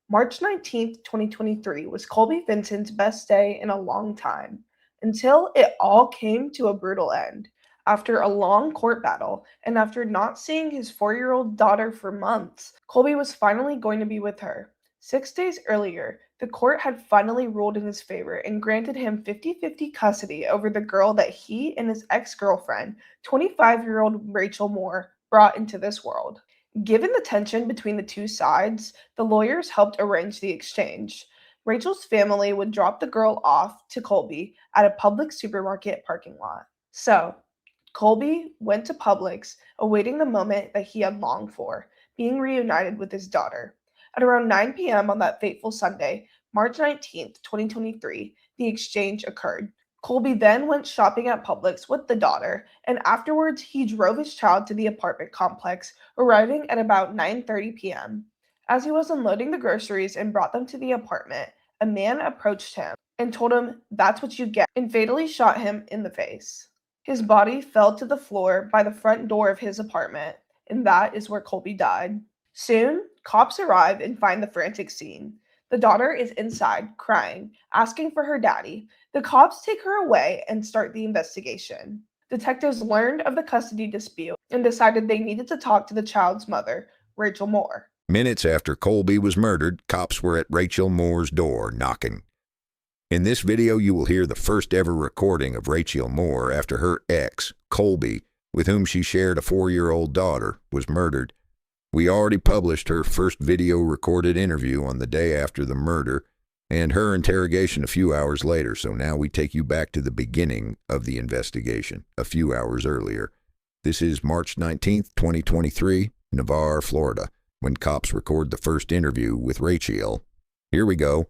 March 19th, 2023 was Colby Vinson's best day in a long time, until it all came to a brutal end. After a long court battle, and after not seeing his 4-year-old daughter for months, Colby was finally going to be with her. 6 days earlier, the court had finally ruled in his favor and granted him 50-50 custody over the girl that he and his ex-girlfriend, 25-year-old Rachiel Moore, brought into this world. Given the tension between the two sides, the lawyers helped arrange the exchange. Rachel's family would drop the girl off to Colby at a Publix supermarket parking lot. So, Colby went to Publix, awaiting the moment that he had longed for, being reunited with his daughter. At around 9 p.m. on that fateful Sunday, March 19th, 2023, the exchange occurred. Colby then went shopping at Publix with the daughter, and afterwards he drove his child to the apartment complex, arriving at about 9:30 p.m. As he was unloading the groceries and brought them to the apartment, a man approached him and told him, "That's what you get," and fatally shot him in the face. His body fell to the floor by the front door of his apartment, and that is where Colby died. Soon, cops arrive and find the frantic scene. The daughter is inside, crying, asking for her daddy. The cops take her away and start the investigation. Detectives learned of the custody dispute and decided they needed to talk to the child's mother, Rachiel Moore. Minutes after Colby was murdered, cops were at Rachiel Moore's door knocking. In this video, you will hear the first ever recording of Rachiel Moore after her ex, Colby, with whom she shared a 4-year-old daughter, was murdered. We already published her first video recorded interview on the day after the murder and her interrogation a few hours later, so now we take you back to the beginning of the investigation, a few hours earlier. This is March 19th, 2023, Navarre, Florida, when cops record the first interview with Rachiel. Here we go.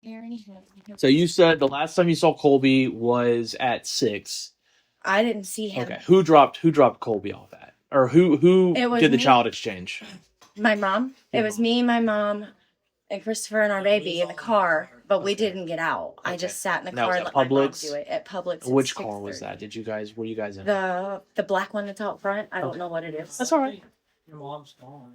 Very serious. So you said the last time you saw Colby was at 6. I didn't see him. Okay. Who dropped Colby off at? Or who did the child exchange? My mom. It was me, my mom, and Christopher and our baby in the car, but we didn't get out. I just sat in the car and let my mom do it at Publix. Which car was that? Were you guys in? The black one that's out front. I don't know what it is. That's all right. Your mom's car.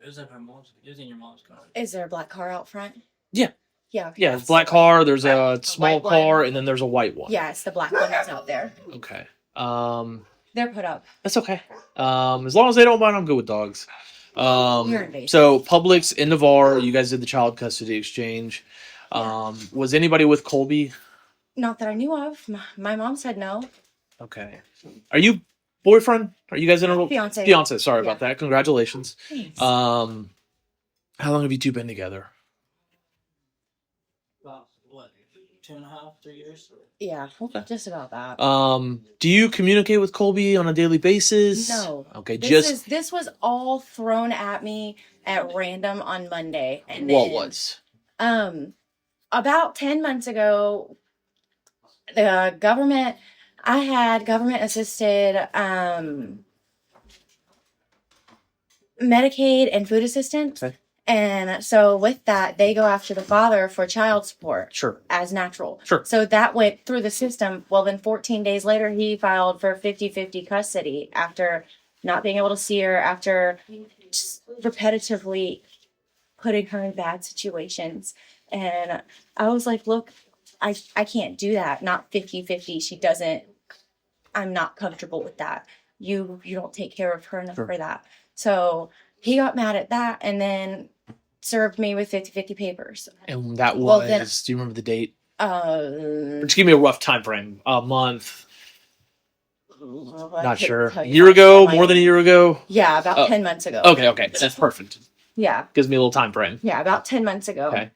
It was in your mom's car. Is there a black car out front? Yeah. Yeah. Yeah, it's a black car, there's a small car, and then there's a white one. Yeah, it's the black one that's out there. Okay. They're put up. That's okay. As long as they don't mind, I'm good with dogs. You're invasive. So Publix in Navarre, you guys did the child custody exchange. Was anybody with Colby? Not that I knew of. My mom said no. Okay. Are you boyfriend? Are you guys in a Fiance? Fiance. Sorry about that. Congratulations. Thanks. How long have you two been together? About, 2.5, 3 years? Yeah, just about that. Do you communicate with Colby on a daily basis? No. Okay, This was all thrown at me at random on Monday. And what was? About 10 months ago, I had government assisted Medicaid and food assistance. Okay. And so with that, they go after the father for child support. Sure. As natural. Sure. So that went through the system. Well, then 14 days later, he filed for 50-50 custody after not being able to see her, after just repetitively putting her in bad situations. And I was like, look, I can't do that. Not 50-50. I'm not comfortable with that. You don't take care of her enough for that. So he got mad at that and then served me with 50-50 papers. And that was, do you remember the date? Just give me a rough time frame. A month. Not sure. A year ago? More than a year ago? Yeah, about 10 months ago. Okay. That's perfect. Yeah. Gives me a little time frame. Yeah, about 10 months ago. Okay.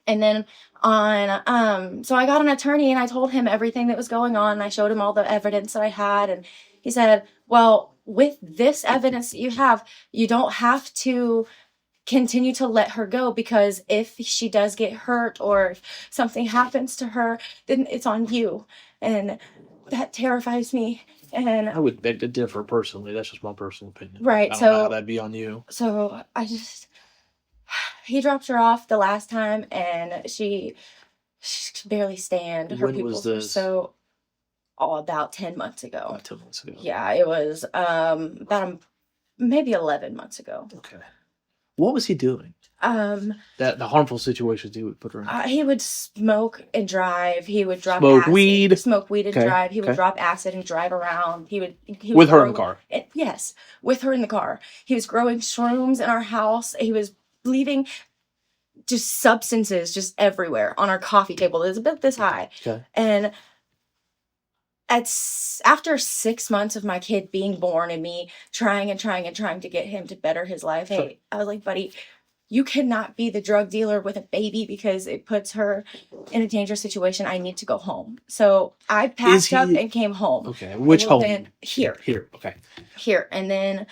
And then so I got an attorney and I told him everything that was going on. And I showed him all the evidence that I had. And he said, well, with this evidence that you have, you don't have to continue to let her go, because if she does get hurt or if something happens to her, then it's on you. And that terrifies me. And I would beg to differ personally. That's just my personal opinion. Right. I don't know how that'd be on you. So he dropped her off the last time and she She could barely stand. Her When was pupils were this? so about 10 months ago. About 10 months ago. Yeah, it was maybe 11 months ago. Okay. What was he doing? Um, That the harmful situations he would put her in. he would smoke and drive. He would drop Smoke acid, weed. smoke weed and Okay, drive. He would okay. drop acid and drive around. He would With her in the car. Yes, with her in the car. He was growing shrooms in our house. He was leaving just substances just everywhere on our coffee table. It was about this high. Okay. And after 6 months of my kid being born and me trying to get him to better his life, Sure. hey, I was like, buddy, you cannot be the drug dealer with a baby because it puts her in a dangerous situation. I need to go home. So I packed up and came home. Okay. Which Well, home? then here. Here. Okay. Here. And then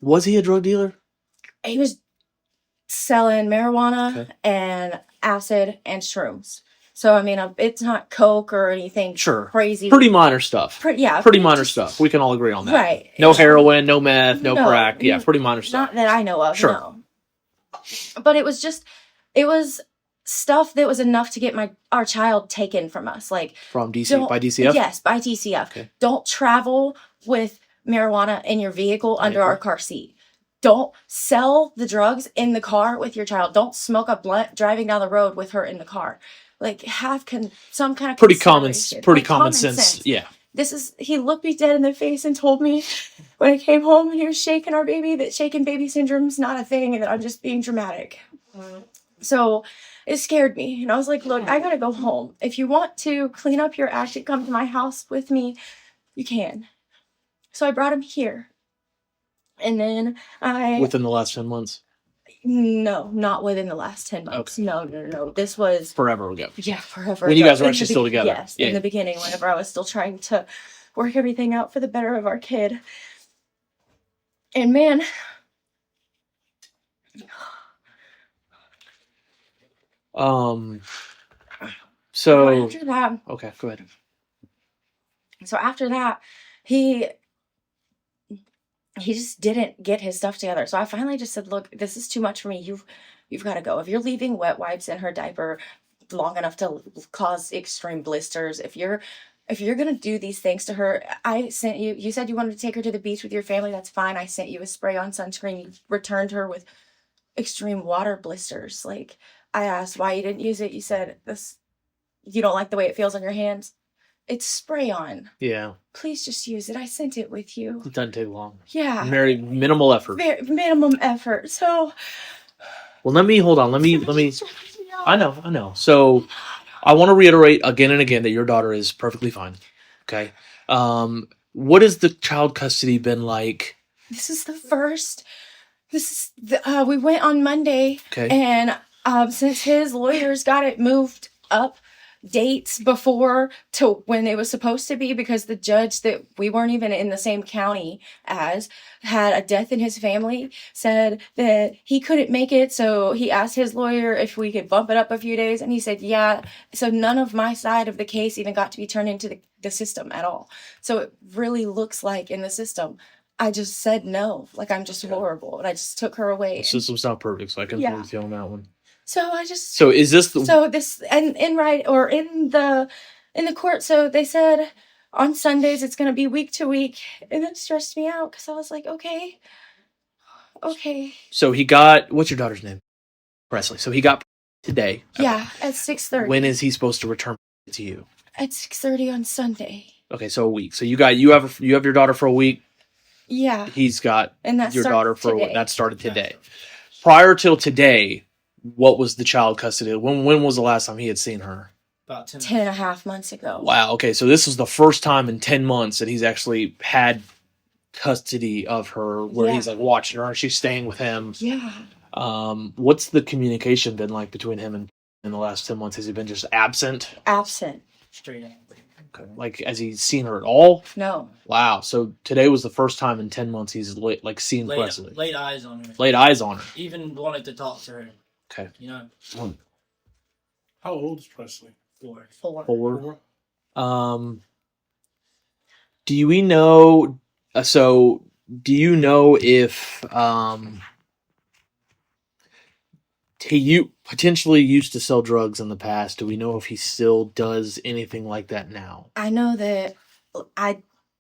Was he a drug dealer? he was selling marijuana Okay. and acid and shrooms. So I mean, it's not coke or anything Sure. crazy. Pretty minor stuff. Yeah, Pretty minor just- stuff. We can all agree on that. Right. No heroin, no meth, no No, crack. Yeah, pretty minor stuff. Not that I know of. Sure. No. But it was stuff that was enough to get our child taken from us. Like From DC don't- by DCF? Yes, by DCF. Okay. Don't travel with marijuana in your vehicle under agree. our car seat. Don't sell the drugs in the car with your child. Don't smoke a blunt driving down the road with her in the car. Like have some kind of Pretty common consideration. pretty Like, common sense. Yeah. He looked me dead in the face and told me when I came home and he was shaking our baby that shaken baby syndrome's not a thing and that I'm just being dramatic. So it scared me. And I was like, look, I gotta go home. If you want to clean up your act and come to my house with me, you can. So I brought him here. And then Within the last 10 months. No, not within the last 10 months. Okay. No. This was Forever ago. yeah, forever. When you ago. guys were In actually the still together. Yes, Yeah. in the beginning, whenever I was still trying to work everything out for the better of our kid. And man, So after that, okay, go ahead. so after that, he just didn't get his stuff together. So I finally just said, look, this is too much for me. You've got to go. If you're leaving wet wipes in her diaper long enough to cause extreme blisters, if you're going to do these things to her, I sent you said you wanted to take her to the beach with your family. That's fine. I sent you a spray on sunscreen. You returned her with extreme water blisters. Like I asked why you didn't use it. You said you don't like the way it feels on your hands. It's spray on. Yeah. Please just use it. I sent it with you. It doesn't take long. Yeah. Very minimal effort. Very minimum effort. So Well, let me hold on. Let me I know. So I want to reiterate again and again that your daughter is perfectly fine. Okay. What has the child custody been like? this is we went on Monday. Okay. And since his lawyers got it moved up dates before to when it was supposed to be, because the judge that we weren't even in the same county as had a death in his family, said that he couldn't make it. So he asked his lawyer if we could bump it up a few days. And he said, yeah. So none of my side of the case even got to be turned into the system at all. So it really looks like in the system, I just said no. Like I'm just horrible. And I just took her away. The system's not perfect, so I can agree with you on that one. So I just So is this the so this and in the court, so they said on Sundays it's gonna be week to week, and it stressed me out because I was like, okay. So he got, what's your daughter's name? Presley. So he got today. Yeah, at 6:30. When is he supposed to return to you? At 6:30 on Sunday. Okay, so a week. So you have your daughter for a week. Yeah, He's got and that your started daughter for a today. week. That started today. Prior till today, what was the child custody? When was the last time he had seen her? About 10. 10 and a half months ago. Wow. Okay, so this is the first time in 10 months that he's actually had custody of her, where Yeah. he's like watching her and she's staying with him. Yeah. What's the communication been like between him and in the last 10 months? Has he been just absent? Absent. Straight up. Okay. Like, has he seen her at all? No. Wow. So today was the first time in 10 months he's seen Presley. Laid eyes on her. Laid eyes on her. Even wanted to talk to her. Okay. You know, How old is Presley? 4. 4. Four. Do we know? Do you know if He potentially used to sell drugs in the past. Do we know if he still does anything like that now? I know that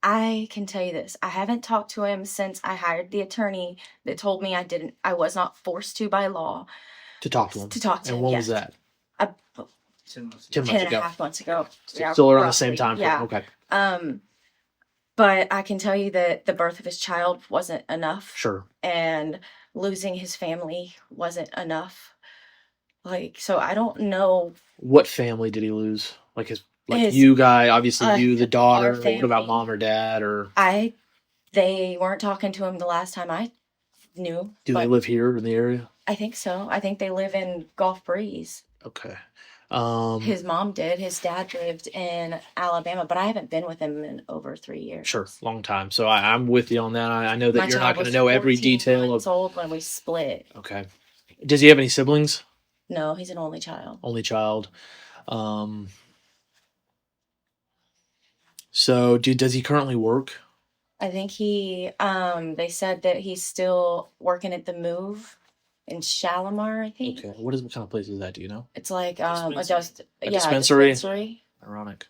I can tell you this. I haven't talked to him since I hired the attorney that told me I was not forced to by law To talk to him. to talk to And him. when yes. was that? 10 months 10 ago. months 10 and a ago. half months ago. Yeah, Still around the same roughly, time frame. yeah. Okay. But I can tell you that the birth of his child wasn't enough, Sure. and losing his family wasn't enough. Like, so I don't know. What family did he lose? Like His- you guy, obviously you, the daughter. our What about family. mom or dad? Or They weren't talking to him the last time I knew. do they but live here in the area? I think so. I think they live in Gulf Breeze. Okay. His mom did. His dad lived in Alabama, but I haven't been with him in over 3 years. Sure, long time. So I'm with you on that. I know that My you're not child going to was know every 14 detail months of. old when we split. Okay. Does he have any siblings? No, he's an only child. Only child. So does he currently work? I think they said that he's still working at the Move in Shalimar, I think. Okay. What kind of place is that? Do you know? It's like Dispensary. A a dispensary? dispensary. Ironic.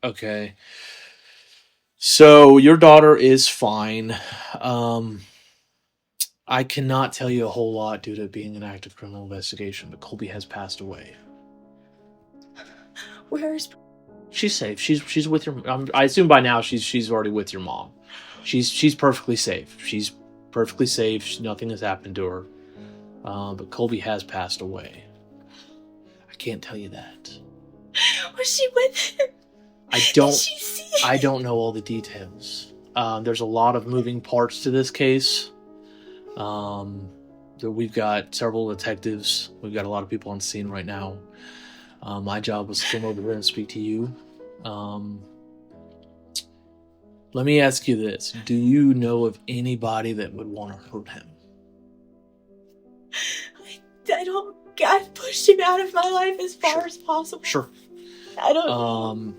Okay. So your daughter is fine. I cannot tell you a whole lot due to it being an active criminal investigation, but Colby has passed away. Where's She's safe. She's with your. I assume by now she's already with your mom. She's perfectly safe. She's perfectly safe. Nothing has happened to her. But Colby has passed away. I can't tell you that. was she with him? I don't. Did she see him? I don't know all the details. There's a lot of moving parts to this case. We've got several detectives. We've got a lot of people on scene right now. My job was to come over here and speak to you. Let me ask you this. Do you know of anybody that would want to hurt him? I don't. I've pushed him out of my life as far Sure. as possible. Sure. I don't.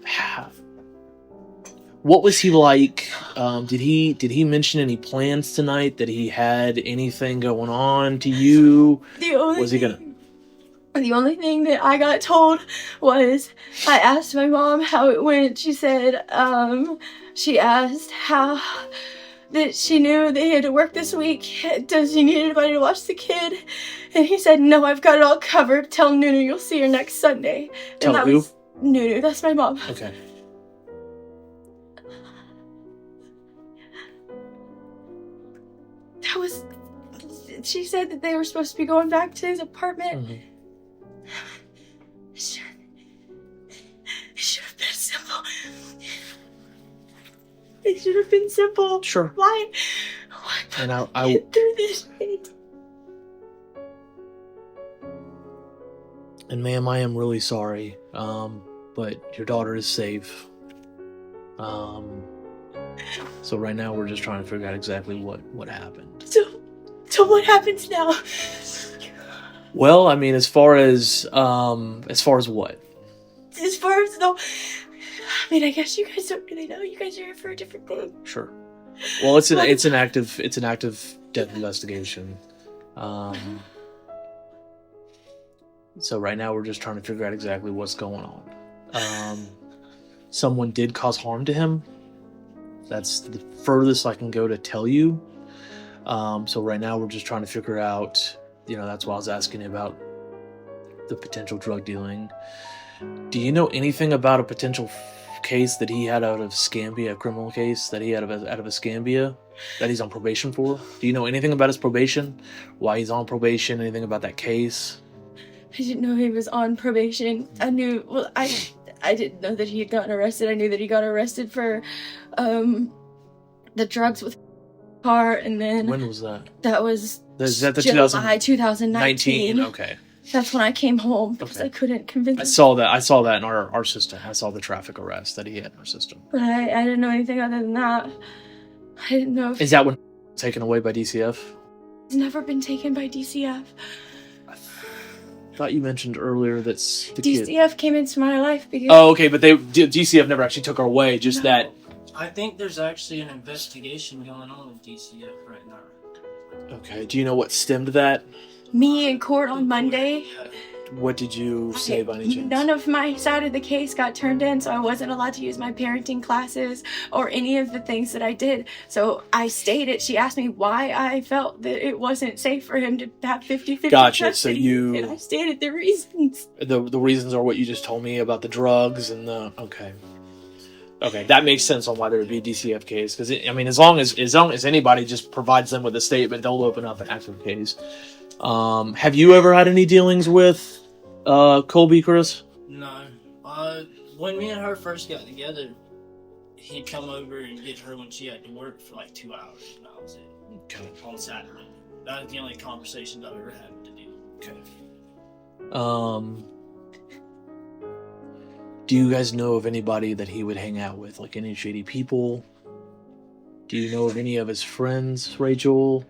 What was he like? Did he mention any plans tonight? That he had anything going on to you? The only Was he gonna? The only thing that I got told was I asked my mom how it went. She said, she asked how that she knew they had to work this week. Does he need anybody to watch the kid? And he said, no, I've got it all covered. Tell Nunu you'll see her next Sunday. Tell and that who? was Nunu. That's my mom. Okay. That was. She said that they were supposed to be going back to his apartment. Mhm. It should have been simple. It should have been simple. Sure. Why And put I me through this shit? and ma'am, I am really sorry. But your daughter is safe. So right now we're just trying to figure out exactly what happened. So what happens now? Well, I mean, as far as what? As far as though, I mean, I guess you guys don't really know. You guys are here for a different thing. Sure. Well, it's an active death investigation. So right now we're just trying to figure out exactly what's going on. Someone did cause harm to him. That's the furthest I can go to tell you. So right now we're just trying to figure out, that's why I was asking you about the potential drug dealing. Do you know anything about a potential case that he had out of Scambia, a criminal case that he had out of Escambia that he's on probation for? Do you know anything about his probation? Why he's on probation? Anything about that case? I didn't know he was on probation. I knew. Well, I didn't know that he had gotten arrested. I knew that he got arrested for, the drugs with car, and then When was that? that was Is that the July 2019. Okay. That's when I came home because Okay. I couldn't convince him. I saw that in our system. I saw the traffic arrest that he had in our system. But I didn't know anything other than that. I didn't know if Is that when taken away by DCF? he's never been taken by DCF. I thought you mentioned earlier that's the kid. DCF came into my life because Oh, okay, but DCF never actually took her away. Just No. that. I think there's actually an investigation going on with DCF right now. Okay. Do you know what stemmed that? me in court on Monday. What did you say by any chance? None of my side of the case got turned in, so I wasn't allowed to use my parenting classes or any of the things that I did. So I stated, she asked me why I felt that it wasn't safe for him to have 50-50 Gotcha. custody, So and I stated the reasons. the reasons are what you just told me about the drugs and the okay, that makes sense on why there would be a DCF case, because I mean, as long as anybody just provides them with a statement, they'll open up an active case. Have you ever had any dealings with Colby, Chris? No. When me and her first got together, he'd come over and get her when she had to work for like 2 hours, and that was it. Okay. On Saturday. That was the only conversations I've ever had to do. Okay. Do you guys know of anybody that he would hang out with, like any shady people? Do you know of any of his friends, Rachel?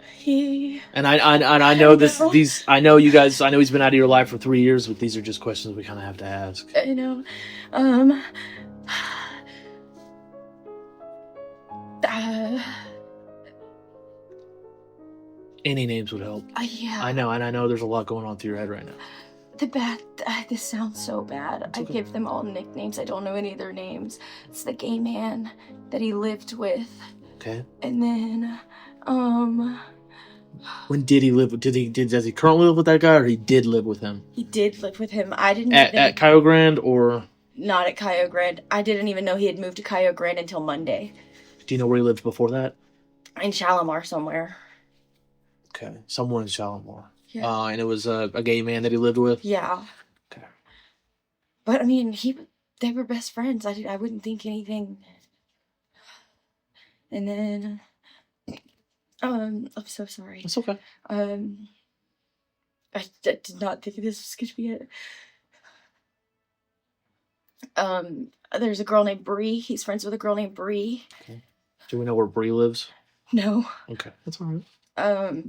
And I know these. I know you guys. I know he's been out of your life for 3 years, but these are just questions we kind of have to ask. I know. Any names would help. Yeah. I know, and I know there's a lot going on through your head right now. This sounds so bad. It's I okay. give them all nicknames. I don't know any of their names. It's the gay man that he lived with. Okay. And then, When did he live? Does he currently live with that guy, or he did live with him he did live with him. I didn't at Cayo Grande, or not at Cayo Grande. I didn't even know he had moved to Cayo Grande until Monday. do you know where he lived before that? In Shalimar somewhere. Okay, somewhere in Shalimar. Yeah. And it was a gay man that he lived with. Yeah. Okay. But I mean, they were best friends. I wouldn't think anything. And then, I'm so sorry. That's okay. I did not think this was gonna be it. There's a girl named Bree. He's friends with a girl named Bree. Okay. Do we know where Bree lives? No. Okay, that's all right.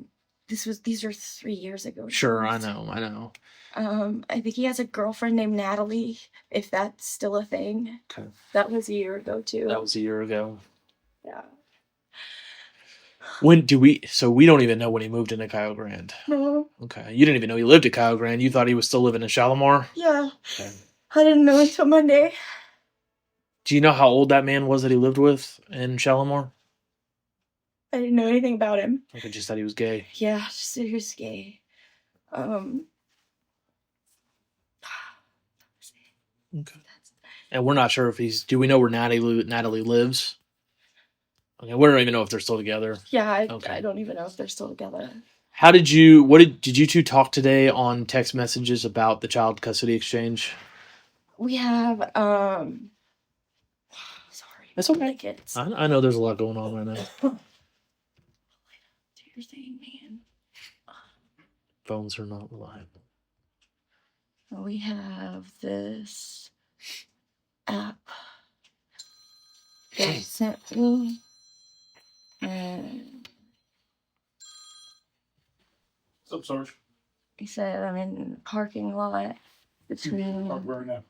These are 3 years ago. Sure, I know. I think he has a girlfriend named Natalie, if that's still a thing. Okay. That was a year ago too. That was a year ago. Yeah. So we don't even know when he moved into Cayo Grande. No. Okay. You didn't even know he lived at Cayo Grande. You thought he was still living in Shalimar? Yeah. Okay. I didn't know until Monday. Do you know how old that man was that he lived with in Shalimar? I didn't know anything about him. Okay, just that he was gay. Yeah, just that he was gay. Okay. And we're not sure if do we know where Natalie lives? Okay, we don't even know if they're still together. Yeah, Okay. I don't even know if they're still together. Did you two talk today on text messages about the child custody exchange? We have, sorry. It's okay. Kids. I know there's a lot going on right now. Do your thing, man. Phones are not reliable. We have this app that sent me, and What's up, Sarge? he said I'm in the parking lot between. Talk right now.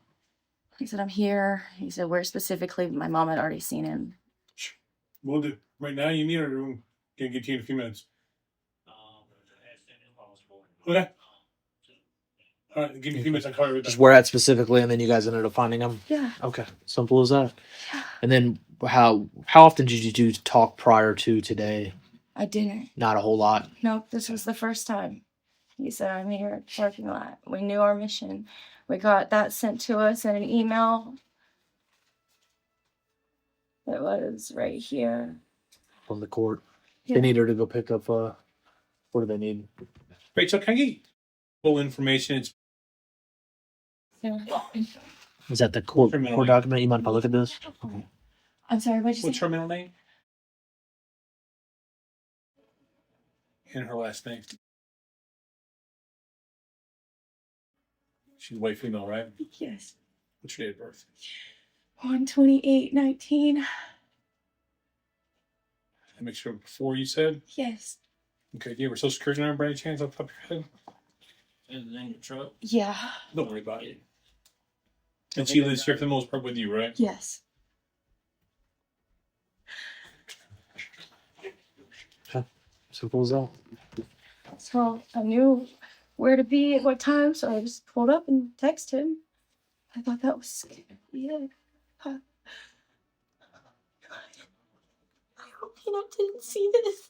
He said I'm here. He said where specifically. My mom had already seen him. We'll do. Right now, you need our room. Can get you in a few minutes. Okay. All right, give me a few minutes. I'll call you right Just back. where at specifically, and then you guys ended up finding him? Yeah. Okay. Simple as that. Yeah. And then how often did you two talk prior to today? I didn't. Not a whole lot. Nope, this was the first time. He said, I'm here at the parking lot. We knew our mission. We got that sent to us in an email. It was right here. From the court. Yeah. They need her to go pick up, what do they need? Rachel, can I get full information? It's Yeah. Is that the court document? You mind if I look at this? Okay. I'm sorry, what'd you what's say? her middle name? And her last name. She's white female, right? Yes. What's your date of birth? 1/28/19. I make sure before you said. Yes. Okay, do you have her social security number by any chance off the top of your head? Is it in your truck? Yeah. Don't worry about it. And she lives here for the most part with you, right? Yes. Simple as that. So I knew where to be at what time, so I just pulled up and texted him. I thought that was scary. Yeah. I hope he didn't see this.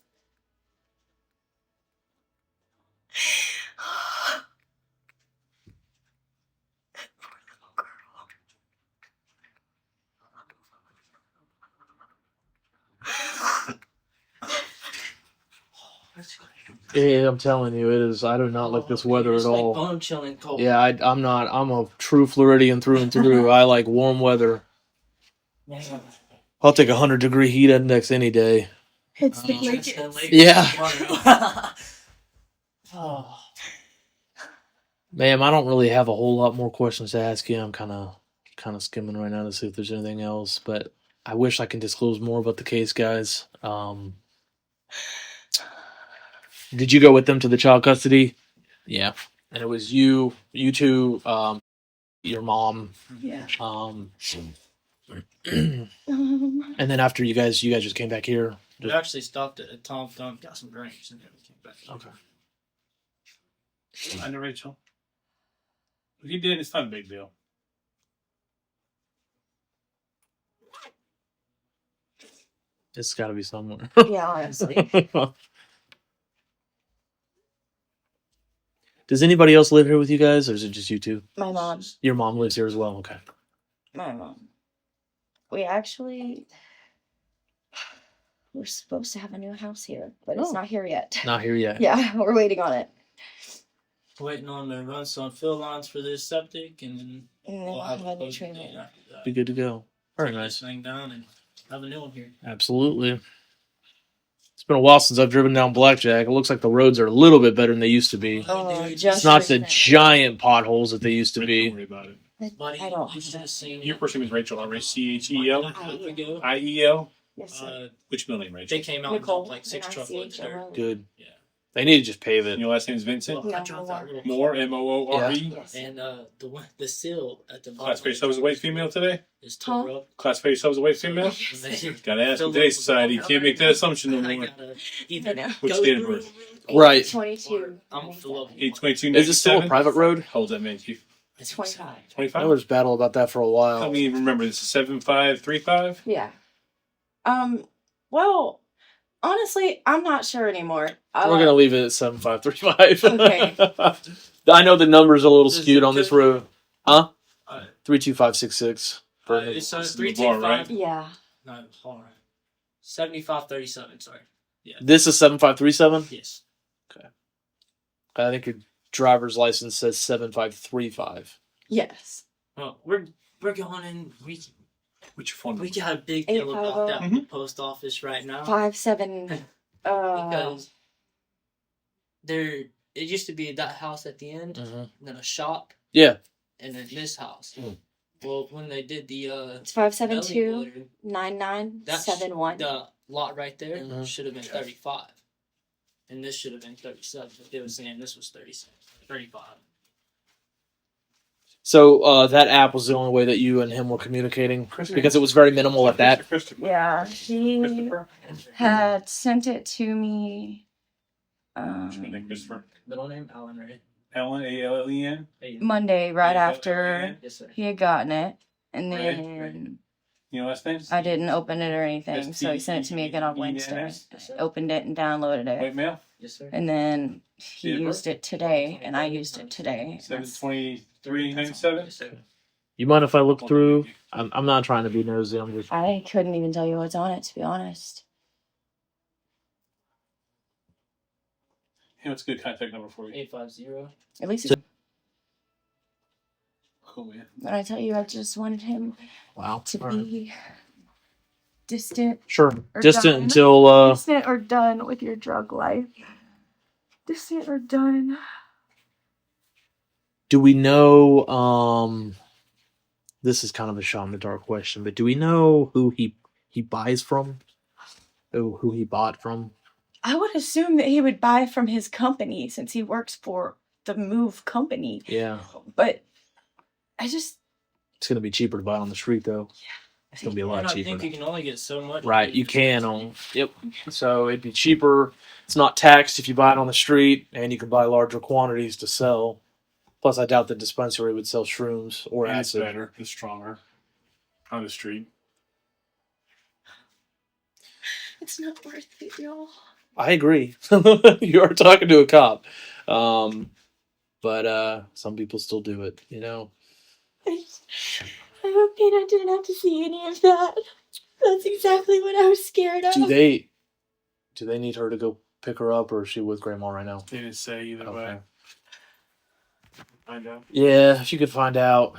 Yeah, I'm telling you, it is. I do not like this weather it's at like all. bone chilling cold. Yeah, I'm not. I'm a true Floridian through and through. I like warm weather. Man. I'll take 100-degree heat index any day. It's the Just blankets. like Yeah. tomorrow. Oh. Ma'am, I don't really have a whole lot more questions to ask you. I'm kind of skimming right now to see if there's anything else, but I wish I can disclose more about the case, guys. Did you go with them to the child custody? Yeah, and it was you two, your mom, Yeah. and then after you guys just came back here. We actually stopped at Tom Thumb, got some drinks, and then we came back. Okay. I know Rachel. If you did, it's not a big deal. It's got to be somewhere. Yeah, honestly. Does anybody else live here with you guys, or is it just you two? My mom. Your mom lives here as well. Okay. My mom. We're supposed to have a new house here, but it's Oh. not here yet. Not here yet. Yeah, we're waiting on it. Waiting on to run some fill lines for this septic, and then And then we'll we'll have have a a new closing trailer. date after that. Be good to go. Very Take nice. this thing down and have a new one here. Absolutely. It's been a while since I've driven down Blackjack. It looks like the roads are a little bit better than they used to be. Oh, Dude, just It's not the recently. giant potholes that they used to Don't be. worry about it. Buddy, I don't you have should that. have seen Your first name is Rachel, right? Chel? ago. IEL? Yes, sir. Which middle name, Rachel? They came out and Nicole. dumped like 6 and truckloads of dirt. ICHLO. Good. Yeah. They need to just pave And it. your last name is Vincent? Well, I dropped that little Moore, Moore? Yes. And the seal at the Classify yourself as a white female today? is tore up. Classify yourself as a white female? Gotta ask in today's society. You can't make that assumption no I more. gotta I know. What's go date of through- birth? Right. 22. I'm gonna fill up. 8/22/97? Is it still a private road? How old's that make you? It's 25. I 25? was battle about that for a Help while. me remember, this is 7535? Yeah. Well, honestly, I'm not sure anymore. We're gonna leave it at 7535. Okay. I know the number's a little Is skewed it on this good? road. Huh? 32566. It's Navarre, right? 325. Yeah. No, hold on. 7537. Sorry. Yeah. This is 7537. Yes. I think your driver's license says 7535. Yes. Well, we're going in. What's your phone number? We got a big 850. deal about that Mhm. post office right now 57. because it used to be that house at the end, Mhm. then a shop, Yeah. and then this house. Mm. Well, when they did the It's 572 building order, 9971. the lot right there Mhm. should have been 35, and this should have been 37. But they were saying this was 35. So that app was the only way that you and him were communicating because it was very minimal at that. Christopher. Yeah, he Christopher. had sent it to me What's your name, Christopher? Middle name Alan Ray. Ellen, Allen? Monday, right Yeah, after Yes, sir. he had gotten it. And Right, then Your last name? I didn't open it or anything, so he sent it to me again on Wednesday. I opened it and downloaded White it. male? Yes, sir. And then he Date of birth? used it today, and I used it today. 7/23/97? Yes, sir. You mind if I look through? I'm not trying to be nosy. I'm just. I couldn't even tell you what's on it, to be honest. Hey, what's a good contact number for you? 850. At least it's Cool, man. when I tell you I just wanted him Wow. to All right. be distant. Sure. Or Distant done. until. Distant or done with your drug life. Distant or done. Do we know? This is kind of a shot in the dark question, but do we know who he buys from? Who he bought from? I would assume that he would buy from his company since he works for the Move company. Yeah. But I just, It's gonna be cheaper to buy on the street though. It's gonna be a And lot I cheaper. think you can only get so much. Right, you can on. Yep. So it'd be cheaper. It's not taxed if you buy it on the street, and you can buy larger quantities to sell. Plus, I doubt the dispensary would sell shrooms or And it's acid. better. It's stronger. On the street. It's not worth it, y'all. I agree. You are talking to a cop, but some people still do it. You know. I hope Peanut didn't have to see any of that. That's exactly what I was scared of. Do they need her to go pick her up, or is she with Grandma right now? They didn't say either way. Find out. Yeah, if you could find out.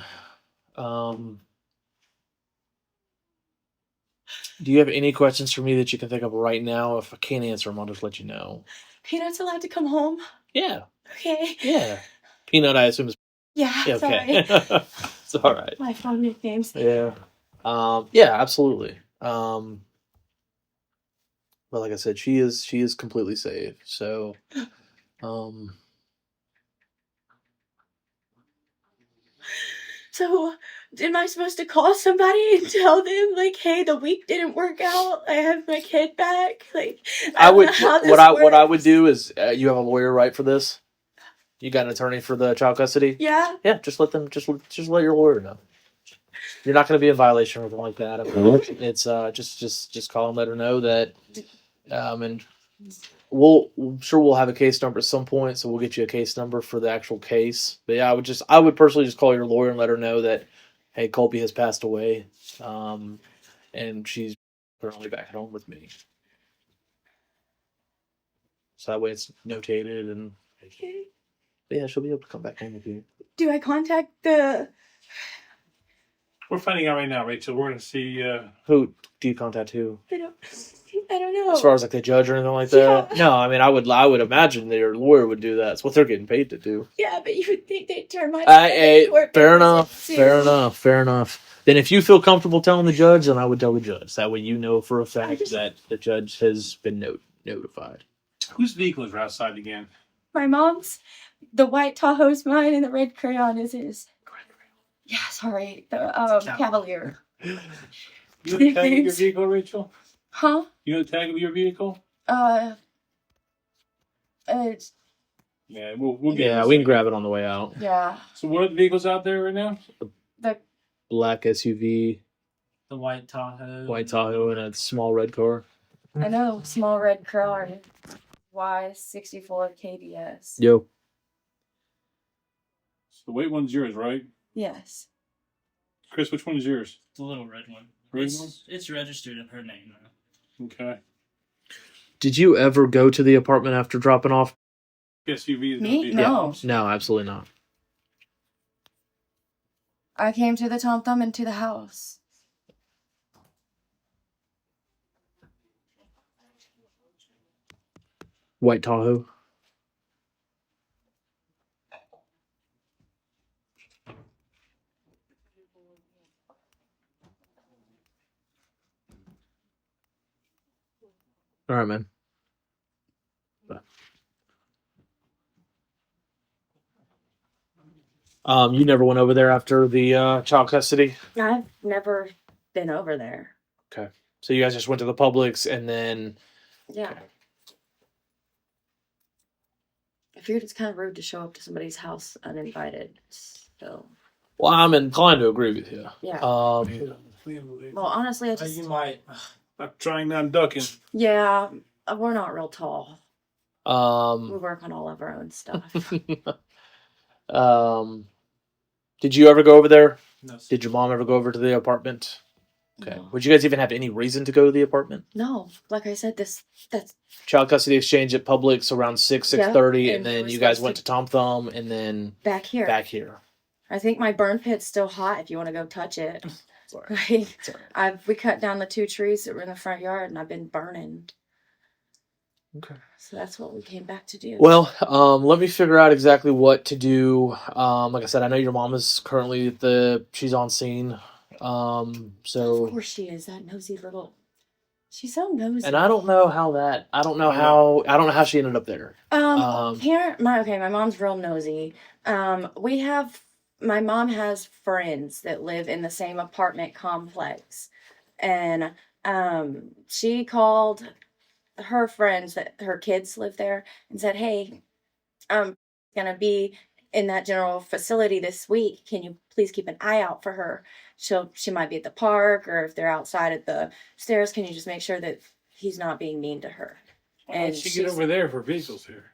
Do you have any questions for me that you can think of right now? If I can't answer them, I'll just let you know. Peanut's allowed to come home? Yeah. Okay. Yeah. Peanut, I assume is Yeah, yeah, okay. sorry. It's all right. My phone nicknames. Yeah. Yeah, absolutely. But like I said, she is completely safe. So So, am I supposed to call somebody and tell them, like, hey, the week didn't work out. I have my kid back. Like, I would don't know how this what I would works. do is you have a lawyer, right, for this? You got an attorney for the child custody? Yeah. Yeah, just let let your lawyer know. You're not going to be in violation or anything like that. I mean, it's just call and let her know that, and I'm sure we'll have a case number at some point, so we'll get you a case number for the actual case. But yeah, I would personally just call your lawyer and let her know that, hey, Colby has passed away, and she's currently back at home with me. So that way it's notated, and Okay. yeah, she'll be able to come back home with you. Do I contact the... We're finding out right now, Rachel. We're going to see. Who do you contact? Who? I don't know. As far as like the judge or anything like that? Yeah. No, I mean I would imagine that your lawyer would do that. It's what they're getting paid to do. Yeah, but you would think they'd turn my... Fair enough. Then if you feel comfortable telling the judge, then I would tell the judge. That way you know for a fact that the judge has been notified. Whose vehicle is outside again? My mom's. The white Tahoe's mine and the red crayon is his. Yeah, sorry. The Cavalier. You know the tag of your vehicle, Rachel? Huh? You know the tag of your vehicle? It's... Yeah, we'll get Yeah, we can grab it on the way out. Yeah. So what are the vehicles out there right now? The... Black SUV, The white Tahoe, and a small red car. I know, small red car. Y64 KBS. Yo. So the white one's yours, right? Yes. Chris, which one is yours? The little red one. Red it's, one? It's registered in her name now. Okay. Did you ever go to the apartment after dropping off? SUV is Me? gonna be No. No, absolutely not. I came to the Tom Thumb and to the house. White Tahoe. All right, man. You never went over there after the child custody? I've never been over there. Okay. So you guys just went to the Publix and then... Yeah. I figured it's kind of rude to show up to somebody's house uninvited. So... Well, I'm inclined to agree with you. Yeah. Um, Well, honestly, I just... You might. I'm trying, not ducking. Yeah, we're not real tall. We um, work on all of our own stuff. did you ever go over there? No. Did your mom ever go over to the apartment? Okay. No. Would you guys even have any reason to go to the apartment? No, like I said, that's Child custody exchange at Publix around 6:30, Yeah, and and we then were you guys supposed went to- to Tom Thumb, and then back here. back here. I think my burn pit's still hot if you want to go touch it. It's all right. Like, It's all right. we cut down the 2 trees that were in the front yard and I've been burning. Okay. So that's what we came back to do. Well, let me figure out exactly what to do. Like I said, I know your mom is currently she's on scene. Of So, course she is, that nosy little... She's so nosy. and I don't know how she ended up there. My mom's real nosy. We have my mom has friends that live in the same apartment complex, and she called her friends that her kids live there and said, "Hey, I'm gonna be in that general facility this week. Can you please keep an eye out for her? She might be at the park, or if they're outside at the stairs, can you just make sure that he's not being mean to her?" How'd she get over there if her vehicle's here?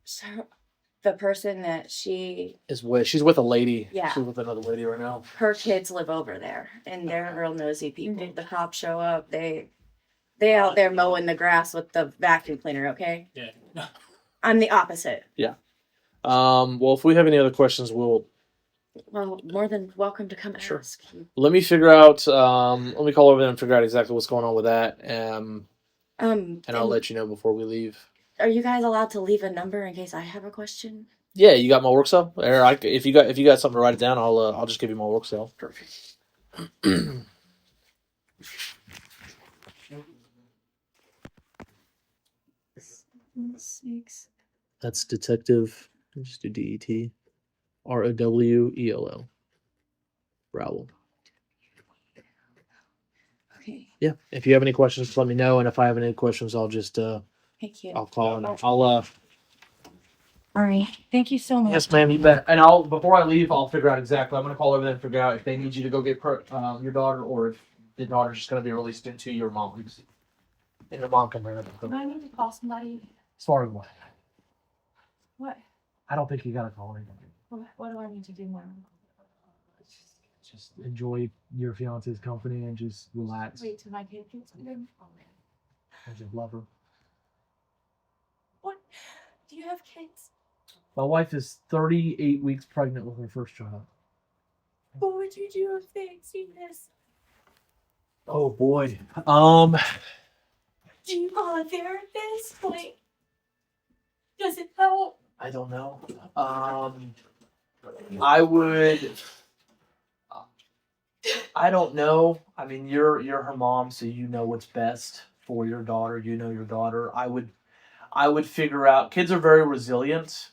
So the person that she's with a lady. Yeah. She's with another lady right now. her kids live over there, and they're real nosy people. The cops show up, they out there mowing the grass with the vacuum cleaner. Okay, Yeah. I'm the opposite. Well, if we have any other questions, we'll Well, more than welcome to come Sure. ask. let me figure out. Let me call over there and figure out exactly what's going on with that. And I'll let you know before we leave. Are you guys allowed to leave a number in case I have a question? Yeah, you got my work cell. Or if you got something to write it down, I'll just give you my work cell. Perfect. Six. That's Detective. Just do DET. ROWELL. Rowell. Okay. Yeah. If you have any questions, let me know. And if I have any questions, I'll just Thank you. I'll call and I'll All right. Thank you so much. Yes, ma'am. You bet. And before I leave, I'll figure out exactly. I'm gonna call over there and figure out if they need you to go get your daughter, or if the daughter's just gonna be released into your mom's. And your mom can bring it Do up. I need to call somebody? As far as what? What? I don't think you gotta call anybody. What do I need to do now? Just enjoy your fiance's company and just relax. Wait till my kid gets here. And just love her. What? Do you have kids? My wife is 38 weeks pregnant with her first child. What would you do if they see this? Oh boy. Do you call a therapist? Like, does it help? I don't know. I would. I don't know. I mean, you're her mom, so you know what's best for your daughter. You know your daughter. I would figure out. Kids are very resilient.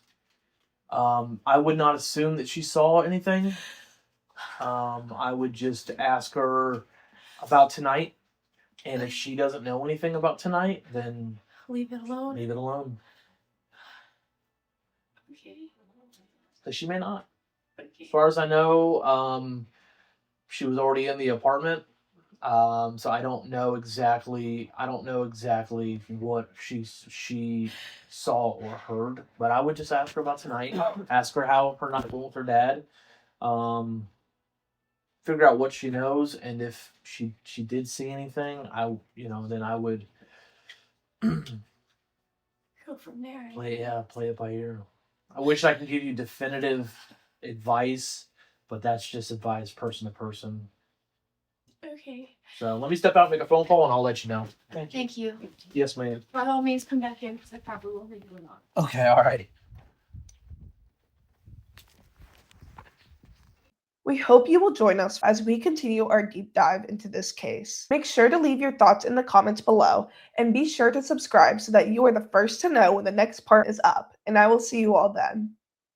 I would not assume that she saw anything. I would just ask her about tonight, and if she doesn't know anything about tonight, then Leave it alone. leave it alone. Okay. Because she may not. As far as I know, she was already in the apartment. So I don't know exactly what she saw or heard. But I would just ask her about tonight. Ask her how her night went with her dad. Figure out what she knows, and if she did see anything, then I would Go from there. play it by ear. I wish I could give you definitive advice, but that's just advice person to person. Okay. So let me step out and make a phone call, and I'll let you know. Thank you. Yes, ma'am. By all means, come back in because I probably won't leave you alone. Okay, all right. We hope you will join us as we continue our deep dive into this case. Make sure to leave your thoughts in the comments below, and be sure to subscribe so that you are the first to know when the next part is up, and I will see you all then.